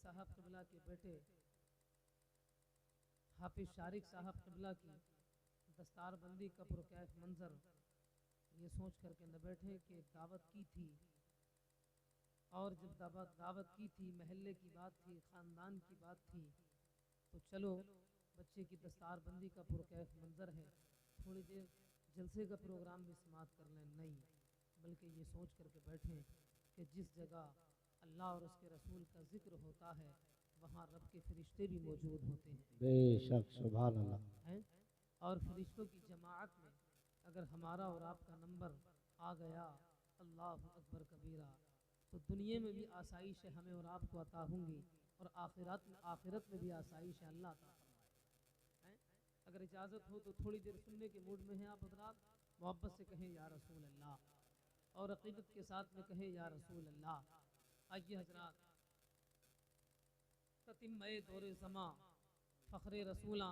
साहब क़िबला के बेटे हाफिज शारिक साहब क़िबला की दस्तारबंदी का पुरकैफ मंजर ये सोच करके न बैठे कि दावत की थी, और जब दावत की थी, महल्ले की बात थी, ख़ानदान की बात थी, तो चलो बच्चे की दस्तारबंदी का पुरकैफ मंजर है, थोड़ी देर जलसे का प्रोग्राम भी समाप्त कर लें। नहीं, बल्कि ये सोच करके बैठे कि जिस जगह अल्लाह और उसके रसूल का जिक्र होता है वहाँ रब के फरिश्ते भी मौजूद होते हैं। बेशक, सुभान अल्लाह हैं, और फरिश्तों की जमाअत में अगर हमारा और आपका नंबर आ गया, अल्लाह अकबर कबीरा, तो दुनिया में भी आसाइश हमें और आपको अता होंगी और आखिरत में भी आसाइश अल्लाह अता फरमाए। अगर इजाज़त हो तो थोड़ी देर सुनने के मूड में हैं आप हज़रात, मोहब्बत से कहें या रसूल अल्लाह, और अक़ीदत के साथ में कहें या रसूल अल्लाह। आइए हज़रात, ततिम्मे दौरे ज़मा, फ़ख्रे रसूला,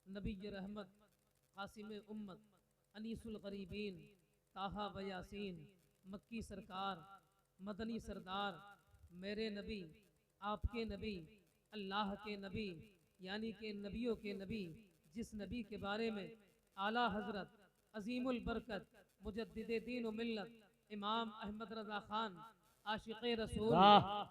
नबी रहमत, कासिम उम्मत, अनीसुल गरीबीन, ताहा व यासीन, मक्की सरकार, मदनी सरदार, मेरे नबी, आपके नबी, अल्लाह के नबी, यानी कि नबियों के नबी, जिस नबी के बारे में आला हज़रत अजीमुल बरकत मुजद्दिदे दीन व मिल्लत इमाम अहमद रज़ा खान आशिक़े रसूल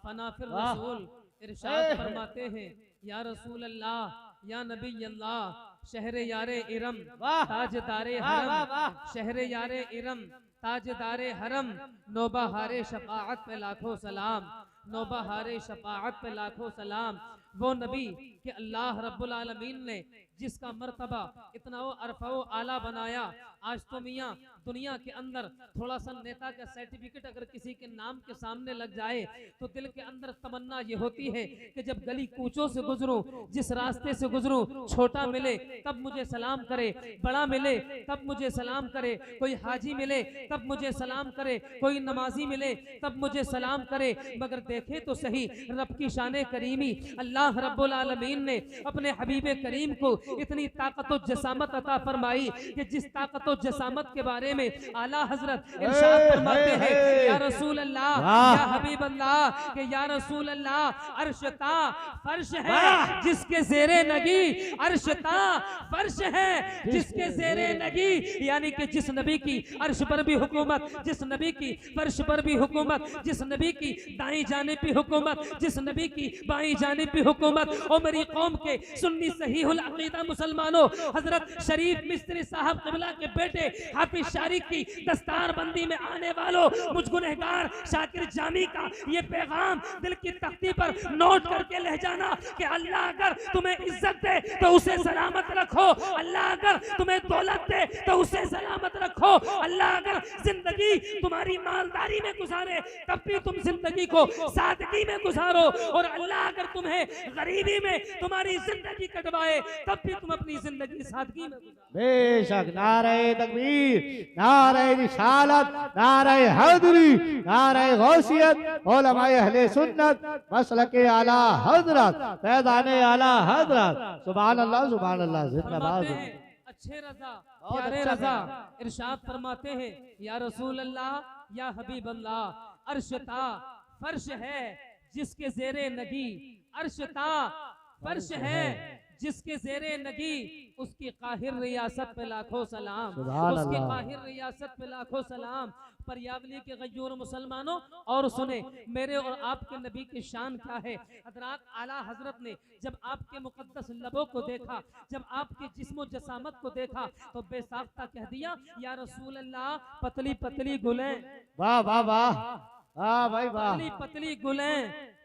फनाफिर रसूल इरशाद फरमाते हैं, या रसूल अल्लाह या नबी अल्लाह, शहरे यारे इरम ताजदारे हरम, शहरे यारे इरम ताजदारे हरम, नौबहारे शफाअत पे लाखों सलाम, नौबहारे शफाअत पे लाखों सलाम। वो नबी कि अल्लाह रब्बुल आलमीन ने जिसका मर्तबा इतना अरफा आला बनाया। आज तो मियाँ दुनिया के अंदर थोड़ा सा नेता का सर्टिफिकेट अगर किसी के नाम के सामने लग जाए तो दिल के अंदर तमन्ना ये होती है कि जब गली कूचों से गुजरूं, जिस रास्ते से गुजरूं, छोटा मिले तब मुझे सलाम करे, बड़ा मिले तब मुझे सलाम करे, कोई हाजी मिले तब मुझे सलाम करे, कोई नमाजी मिले तब मुझे सलाम करे। मगर देखे तो सही रब की शान करीमी, अल्लाह रब्बुल आलमीन ने अपने हबीबे करीम को इतनी ताकत और जसामत अता फरमाई कि जिस ताकत और जसामत के बारे में आला हजरत इरशाद फरमाते हैं, या रसूल अल्लाह या हबीब अल्लाह, के या रसूल अल्लाह, अर्शता फर्श है जिसके ज़ेरे नगी, अर्शता फर्श है जिसके ज़ेरे नगी, यानी कि जिस नबी की अर्श पर भी हुकूमत, जिस नबी की फर्श पर भी हुकूमत, जिस नबी की दाई जानिब भी हुकूमत, जिस नबी की बाई जानिब भी हुकूमत। और मेरी कौम के सुन्नी सहीहुल अक़ीदा मुसलमानों, हजरत शरीफ मिस्त्री साहब क़िबला के बेटे हाफिज शारिक की दस्तारबंदी में आने वालों, मुझ गुनहगार शाकिर जामी का ये पैगाम दिल की तख्ती पर नोट करके ले जाना कि अल्लाह अगर तुम्हें इज्जत दे तो उसे सलामत रखो, अल्लाह अगर तुम्हें दौलत दे तो उसे सलामत रखो, अल्लाह अगर जिंदगी तुम्हारी मालदारी में गुजारे तब भी तुम जिंदगी को सादगी में गुजारो, और अल्लाह अगर तुम्हें गरीबी में तुम्हारी जिंदगी कटवाए तब भी तुम अपनी जिंदगी सादगी में गुजारो। बेशक, नारे तकबीर, नारे रिसालत, नारे हैदरी, नारे गौसियत, उलमाए अहले सुन्नत, मसलके आला हजरत, फैज़ाने आला हजरत, सुभान अल्लाह, सुभान अल्लाह, जिंदाबाद। अच्छे रजा, प्यारे रजा इरशाद फरमाते हैं, या रसूल अल्लाह या हबीब अल्लाह, अर्शता फर्श है जिसके ज़ेरे नगी, अर्शता फर्श है जिसके ज़ेरे नगी, उसकी काहिर रियासत पे लाखों सलाम, उसकी काहिर रियासत पे लाखों सलाम। परियावली के गयूर मुसलमानों, और सुने मेरे और आपके नबी की शान क्या है। हजरात, आला हजरत ने जब आपके मुकद्दस लबों को देखा, जब आपके जिस्मो जसामत को देखा तो बेसाख्ता कह दिया, या रसूल अल्लाह, पतली पतली गुलें, वाह वाह वाह, वाह भाई वाह, पतली पतली गुलें,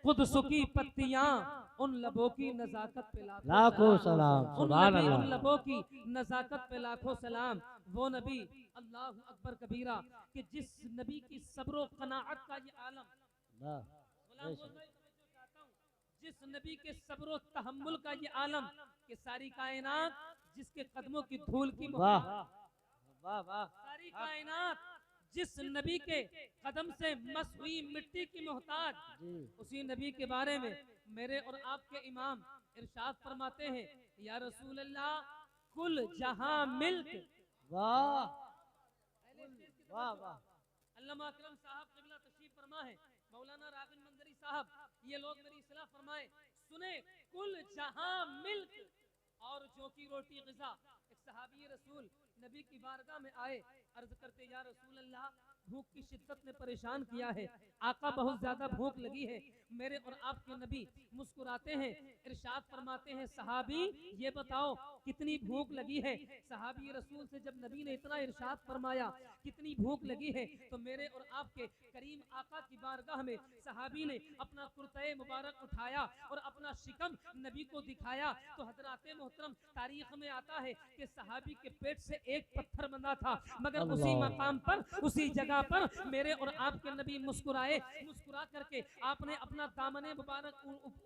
खुद सुखी पत्तियां, उन लबों की नजाकत पे लाखों सलाम, उन लबों की नजाकत पे लाखों सलाम। वो नबी, अल्लाह अकबर कबीरा, कि जिस नबी की सब्र व कनाअत का ये आलम, जिस नबी के सब्र व तहम्मुल का ये आलम, कि सारी कायनात जिसके कदमों की धूल की मोहताज, सारी कायनात जिस नबी के कदम से मस हुई मिट्टी की मोहताज, उसी नबी के बारे में मेरे और आपके इमाम इरशाद फरमाते हैं, या रसूल अल्लाह, कुल जहां मिल्क, वाह वाह वाह, अल्लामा अकरम साहब क़िबला तशरीफ फरमा है, मौलाना रागिब मंजरी साहब ये लोग मेरी इस्लाह फरमाए, सुने कुल जहां मिल्क और जो की रोटी ग़िज़ा। एक सहाबी रसूल नबी की बारगाह में आए, अर्ज करते या रसूल अल्लाह, भूख की शिद्दत ने परेशान किया है, आका बहुत ज्यादा भूख लगी है। मेरे और आपके नबी मुस्कुराते हैं, इरशाद फरमाते हैं, सहाबी ये बताओ कितनी भूख लगी है। सहाबी रसूल से जब नबी ने इतना इरशाद फरमाया कितनी भूख लगी है, तो मेरे और आपके करीम आका की बारगाह में सहाबी ने अपना कुर्ता मुबारक उठाया और अपना शिकम नबी को दिखाया। तो हजराते मोहतरम, तारीख में आता है कि सहाबी के पेट से एक पत्थर बंधा था, मगर उसी मकाम पर, उसी जगह पर मेरे और आपके नबी मुस्कुराए। मुस्कुरा करके आपने अपना दामने मुबारक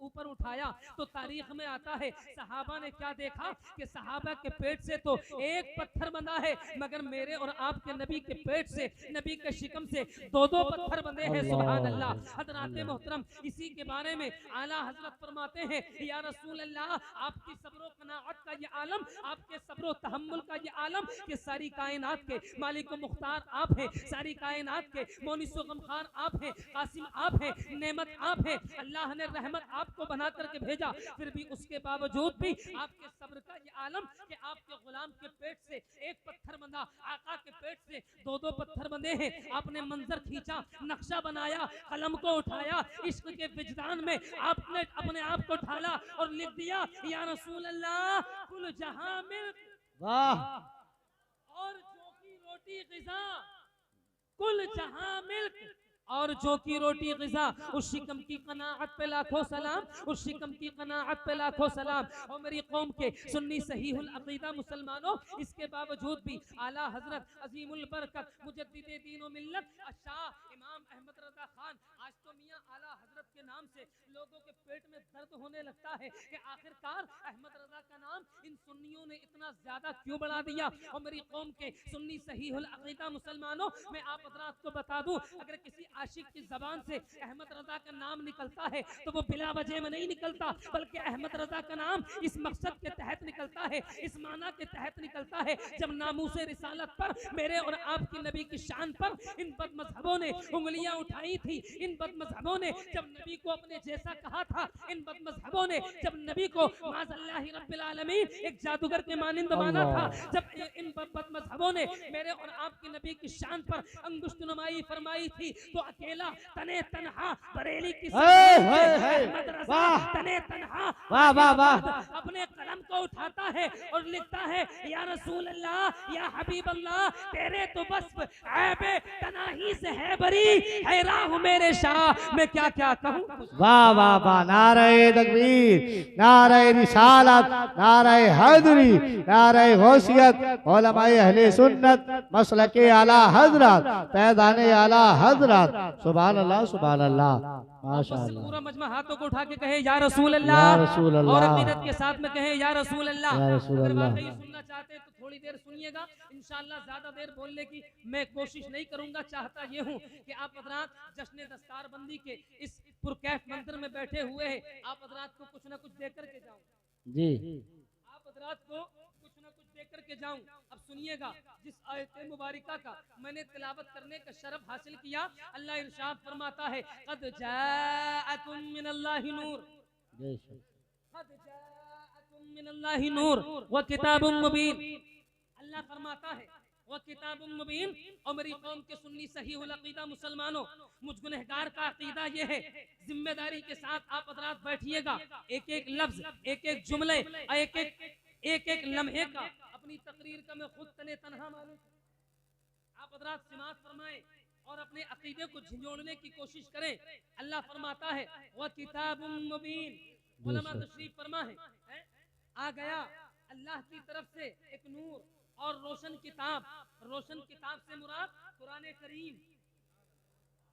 ऊपर उठाया। तो तारीख में आता है सहाबा ने क्या देखा कि सहाबा के पेट से तो एक पत्थर बंधा है, मगर मेरे और आपके नबी के पेट से, नबी के शिकम से दो दो पत्थर बंधे हैं। सुभान अल्लाह। हज़राते मोहतरम, इसी के बारे में आला हजरत फरमाते हैं, या रसूल अल्लाह, आपकी सब्र व कनाअत का ये आलम, आपके सब्र व तहम्मुल का ये आलम कि सारी कायनात के मालिक व मुख्तार आप हैं, सारी कायनात के मोनिस व गमखार आप हैं, कासिम आप हैं, नेमत आप हैं। अल्लाह ने रहमत आपको बना करके भेजा, फिर भी उसके बावजूद भी आपके सब्र का ये आलम कि आपके गुलाम के पेट से एक पत्थर बंधा, आका के पेट से दो दो पत्थर बंधे हैं। आपने मंजर खींचा, नक्शा बनाया, कलम को उठाया, इश्क के विजदान में आपने अपने आप को ढाला और लिख दिया, या रसूल अल्लाह, कुल जहां मिल्क और जो की रोटी ग़िज़ा, कुल जहां मिल्क और जो की रोटी ग़िज़ा। उस शिकम की कनाअत पे लाखों सलाम, उस शिकम की कनाअत पे लाखों सलाम। और मेरी कौम के सुन्नी सहीहुल अक़ीदा मुसलमानों, इसके बावजूद भी आला हजरत अजीमुल बरकत मुजद्दिदे दीन व मिल्लत शाह इमाम अहमद रज़ा खान, आज तो मियां आला हजरत के नाम से लोगों के पेट में दर्द होने लगता है कि आखिरकार अहमद रज़ा का नाम इन सुन्नियों ने इतना ज्यादा क्यों बढ़ा दिया। और मेरी कौम के सुन्नी सहीहुल अक़ीदा मुसलमानों, मैं आप हजरात को बता दूं, अगर किसी आशिक की जबान से अहमद रजा का नाम निकलता है तो वो बिला वजह में नहीं निकलता, बल्कि अहमद रजा का नाम इस मकसद के तहत निकलता है, इस माना के तहत निकलता है। जब नामूसे रिसालत पर, मेरे और आपकी नबी की शान पर इन बदमज़हबों ने उंगलियां उठाई थी, इन बदमज़हबों ने जब नबी को अपने जैसा कहा था, इन बदमज़हबों ने जब नबी को माज़अल्लाहि रब्बिल आलमीन एक जादूगर के मानिंद माना था, जब इन बदमज़हबों ने मेरे और आपकी नबी की शान पर अंगुष्ठ नुमाई फरमाई थी, तो अकेला तने तन्हा बरेली की तने तन्हा अपने कलम को उठाता है और लिखता है, या रसूल अल्लाह, या हबीब अल्लाह, तेरे तो बस ऐबे तनाही से है बरी, हैरान हूँ मेरे शाह, मैं क्या क्या कहूँ। वाह वाह वाह, नारे तकबीर, नारे रिसालत, नारे हैदरी, नारे गौसियत, उलमाए अहले सुन्नत, मसलके आला हजरत, पैदाने आला हजरत। सुभान अल्लाह, सुभान अल्लाह, माशाअल्लाह। पूरा मजमा हाथों को उठा के कहे, या रसूल अल्लाह, और अकीदत के साथ में कहे, या रसूल अल्लाह। अगर वाकई सुनना चाहते हैं तो थोड़ी देर सुनिएगा, इंशाअल्लाह ज्यादा देर बोलने की मैं कोशिश नहीं करूंगा। चाहता ये हूँ कि आप हजरात जश्न दस्तारबंदी के इस पुरकैफ मंदिर में बैठे हुए हैं, आप हजरात को कुछ ना कुछ देकर के जाऊं जी, आप हजरात को कुछ ना कुछ देकर के जाऊं। अब सुनिएगा, जिस आयत मुबारका का मैंने तिलावत करने का शरफ हासिल किया, अल्लाह इरशाद फरमाता है, क़द जाअकुम मिनल्लाहि नूर, क़द जाअकुम मिनल्लाहि नूर व किताबुम मुबीन। अल्लाह फरमाता है व किताबुम मुबीन। और मेरी कौम के सुन्नी सहीहुल अक़ीदा मुसलमानों, मुझ गुनहगार का अक़ीदा ये है, जिम्मेदारी के साथ आप हज़रात बैठिएगा, एक एक लफ्ज, एक एक जुमले, एक एक लम्हे का अपनी तकरीर का मैं खुद तने तन्हा मालूम। आप हज़रात समाअत फरमाएं और अपने अक़ीदे को झंझोड़ने की कोशिश करें। अल्लाह फरमाता है व किताबुम मुबीन। उलमा तशरीफ फरमा है, आ गया अल्लाह की तरफ से एक नूर और रोशन किताब। रोशन किताब से मुराद कुरान करीम,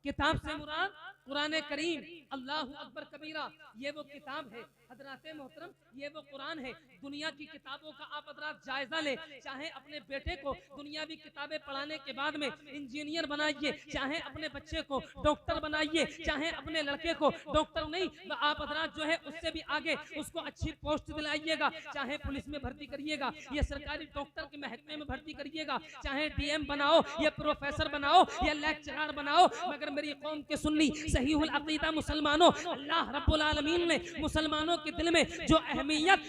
किताब से मुराद कुरान करीम। अल्लाह अकबर कबीरा, ये वो किताब है हजराते मोहतरम, ये वो कुरान है। दुनिया की किताबों का आप हजरात जायजा ले, चाहे अपने बेटे को दुनियावी किताबें पढ़ाने के बाद में इंजीनियर बनाइए, चाहे अपने बच्चे को डॉक्टर बनाइए, चाहे अपने लड़के को डॉक्टर नहीं, आप हजरात जो है उससे भी आगे उसको अच्छी पोस्ट दिलाइएगा, चाहे पुलिस में भर्ती करिएगा या सरकारी डॉक्टर के महकमे में भर्ती करिएगा, चाहे DM बनाओ या प्रोफेसर बनाओ या लेक्चरर बनाओ, मगर मेरी कौम के सुन्नी सहीहुल अकीदा मुसलमानों, अल्लाह रब्बुल आलमीन ने मुसलमानों के दिल में जो अहमियत,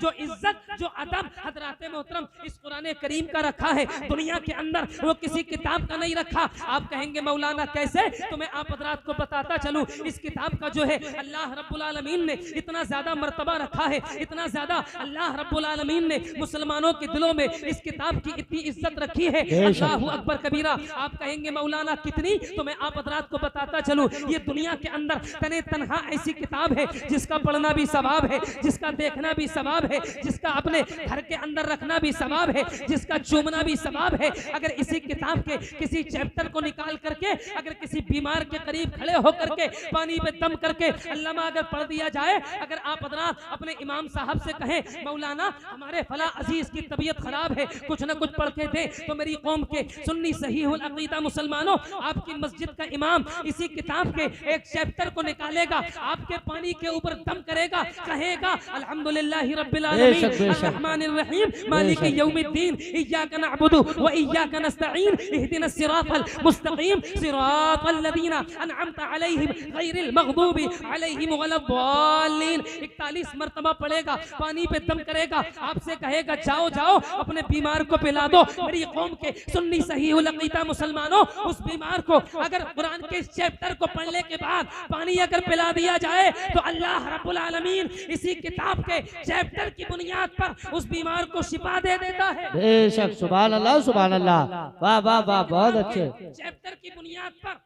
जो इज्जत, जो अदब हजरात मोहतरम इस कुरान करीम का रखा है, दुनिया के अंदर वो किसी किताब का नहीं रखा। आप कहेंगे मौलाना कैसे, तो मैं आप हजरात को बताता चलूं, इस किताब का जो है अल्लाह रब्बुल आलमीन ने इतना ज्यादा मर्तबा रखा है, इतना ज्यादा अल्लाह रब्बुल आलमीन ने मुसलमानों के दिलों में इस किताब की इतनी इज्जत रखी है, अल्लाहु अकबर कबीरा। आप कहेंगे मौलाना कितनी, तो मैं आप हजरात को बताता चलूं, ये दुनिया के अंदर तने तनहा ऐसी किताब है जिसका पढ़ना भी सवाब है, जिसका देखना भी सवाब है, जिसका अपने घर के अंदर रखना भी सवाब है, जिसका चूमना भी सवाब है। अगर इसी किताब के किसी चैप्टर को निकाल करके अगर किसी बीमार के करीब खड़े होकर के पानी पे दम करके अल्लामा अगर पढ़ दिया जाए, अगर आप हजरात अपने इमाम साहब से कहें मौलाना हमारे फला अजीज की तबीयत खराब है, कुछ ना कुछ पढ़ के दे, तो मेरी कौम के सुन्नी सहीहुल अकीदा मुसलमानों, आपकी मस्जिद का इमाम इसी किताब के एक चैप्टर को निकालेगा, आपके पानी के ऊपर दम करेगा, कहेगा अल्हम्दुलिल्लाहि रब्बिल आलमीन अर्रहमानिर रहीम मालिकि यौमिद्दीन इय्याका नअबुदु व इय्याका नस्तईन इहदिनस सिरातल मुस्तकीम सिरातल लदीना अनअमता अलैहिम गैरिल मग़दूबि अलैहिम वलद्दाल्लीन। 41 मरतबा पढ़ेगा, पानी पे दम करेगा, आपसे कहेगा जाओ जाओ अपने बीमार को पिला दो। मेरी कौम के सुन्नी सहीहुल अकीदा मुसलमानों, उस बीमार को अगर कुरान के इस चैप्टर को पढ़ने के बाद पानी अगर पिला दिया जाए तो अल्लाह रब्बुल आलमीन इसी किताब के चैप्टर की बुनियाद पर उस बीमार को शिफा दे देता है। बेशक, सुभान अल्लाह, सुभान अल्लाह, वाह वाह वाह, बहुत अच्छे। चैप्टर की बुनियाद पर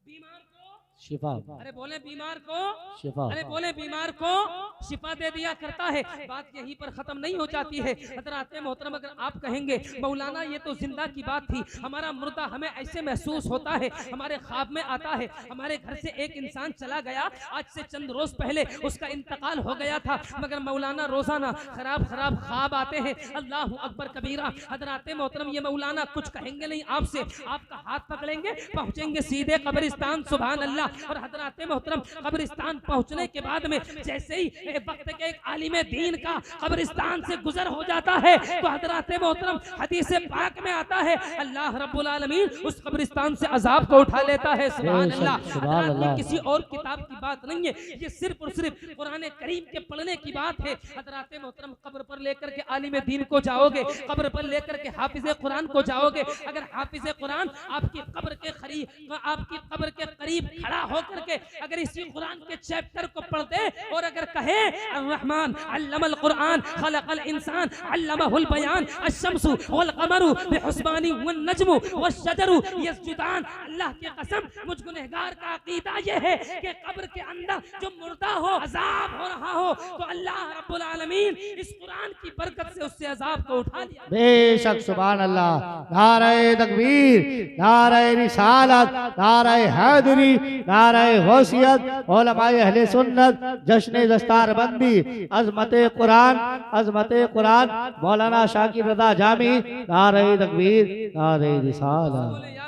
बीमार को शिफा, अरे बोले बीमार को शिफा, अरे बोले बीमार को शिफा दे दिया करता है। बात यहीं पर खत्म नहीं हो जाती है हजरात मोहतरम। अगर आप कहेंगे मौलाना ये तो जिंदा की बात थी, हमारा मुर्दा हमें ऐसे महसूस होता है, हमारे ख्वाब में आता है, हमारे घर से एक इंसान चला गया, आज से चंद रोज पहले उसका इंतकाल हो गया था, मगर मौलाना रोजाना खराब खराब ख्वाब आते हैं। अल्लाह अकबर कबीरा। हजरात मोहतरम ये मौलाना कुछ कहेंगे नहीं आपसे, आपका हाथ पकड़ेंगे, पहुंचेंगे सीधे कब्रिस्तान। सुभान अल्लाह। और हजरात मोहतरम कब्रिस्तान पहुंचने के बाद में जैसे ही वक्त के एक आलिम दीन का कब्रिस्तान से गुजर हो जाता है तो हजरात मोहतरम हदीस पाक में आता है अल्लाह रब्बुल आलमीन उस कब्रिस्तान से अजाब को उठा लेता है। सुभान अल्लाह। किसी और किताब की बात नहीं है, ये सिर्फ और सिर्फ कुरान करीम के पढ़ने की बात है। हजरात मोहतरम कब्र पर लेकर के आलिम दीन को जाओगे, कब्र पर लेकर के हाफिज कुरान को जाओगे, अगर हाफिज कुरान आपकी कब्र के करीब खड़ा होकर के अगर इसी कुरान के चैप्टर को पढ़ दे और अगर कहे अर्रहमान अल्लमल कुरान खलकल इंसान अल्लमहुल बयान अश्शम्सु वल कमरु बिहुस्बानी वन नज्मु वश्शजरु यस्जुदान। अल्लाह की कसम मुझ गुनहगार का अकीदा ये है कि कब्र के अंदर जो मुर्दा हो अजाब हो रहा हो तो अल्लाह रब्बुल आलमीन इस कुरान की बरकत से उससे अजाब को उठा लिया। बेशक, सुभान अल्लाह। नारे तकबीर, नारे रिसालत, नारे हैदरी, नारे गौसियत, उलमाए अहले सुन्नत, जश्न दस्तारबंदी, अज़मते कुरान, अज़मते कुरान, मौलाना शाकिर रज़ा जामी। नारे तकबीर, नारे रिसालत।